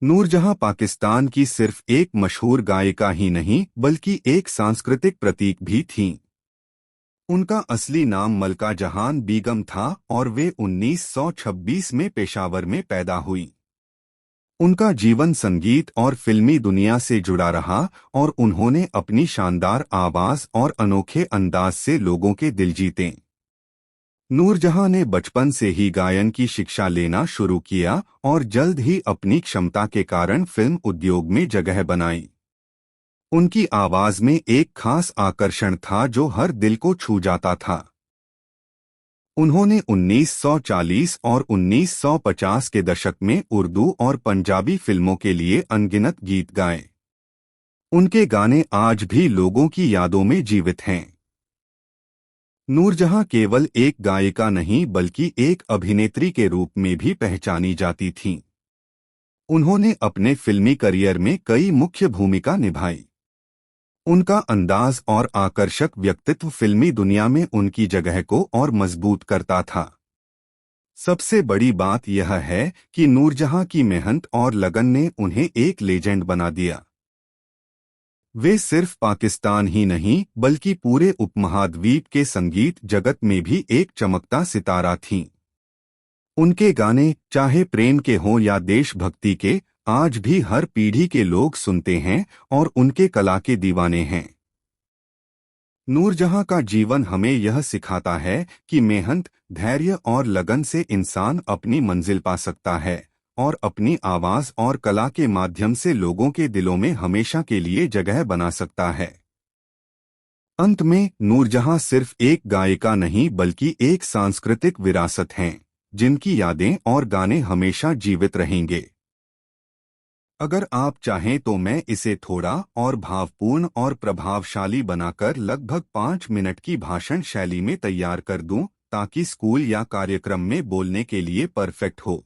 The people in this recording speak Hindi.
नूरजहां पाकिस्तान की सिर्फ एक मशहूर गायिका ही नहीं बल्कि एक सांस्कृतिक प्रतीक भी थीं। उनका असली नाम मलका जहान बेगम था और वे 1926 में पेशावर में पैदा हुई। उनका जीवन संगीत और फिल्मी दुनिया से जुड़ा रहा और उन्होंने अपनी शानदार आवाज और अनोखे अंदाज से लोगों के दिल जीते। नूरजहां ने बचपन से ही गायन की शिक्षा लेना शुरू किया और जल्द ही अपनी क्षमता के कारण फिल्म उद्योग में जगह बनाई। उनकी आवाज में एक खास आकर्षण था जो हर दिल को छू जाता था। उन्होंने 1940 और 1950 के दशक में उर्दू और पंजाबी फिल्मों के लिए अनगिनत गीत गाए। उनके गाने आज भी लोगों की यादों में जीवित हैं। नूरजहां केवल एक गायिका नहीं बल्कि एक अभिनेत्री के रूप में भी पहचानी जाती थीं। उन्होंने अपने फिल्मी करियर में कई मुख्य भूमिका निभाई। उनका अंदाज और आकर्षक व्यक्तित्व फिल्मी दुनिया में उनकी जगह को और मजबूत करता था। सबसे बड़ी बात यह है कि नूरजहां की मेहनत और लगन ने उन्हें एक लेजेंड बना दिया। वे सिर्फ पाकिस्तान ही नहीं बल्कि पूरे उपमहाद्वीप के संगीत जगत में भी एक चमकता सितारा थीं। उनके गाने चाहे प्रेम के हों या देशभक्ति के, आज भी हर पीढ़ी के लोग सुनते हैं और उनके कला के दीवाने हैं। नूरजहां का जीवन हमें यह सिखाता है कि मेहनत, धैर्य और लगन से इंसान अपनी मंजिल पा सकता है और अपनी आवाज और कला के माध्यम से लोगों के दिलों में हमेशा के लिए जगह बना सकता है। अंत में नूरजहां सिर्फ एक गायिका नहीं बल्कि एक सांस्कृतिक विरासत हैं, जिनकी यादें और गाने हमेशा जीवित रहेंगे। अगर आप चाहें तो मैं इसे थोड़ा और भावपूर्ण और प्रभावशाली बनाकर लगभग 5 मिनट की भाषण शैली में तैयार कर दूं, ताकि स्कूल या कार्यक्रम में बोलने के लिए परफेक्ट हो।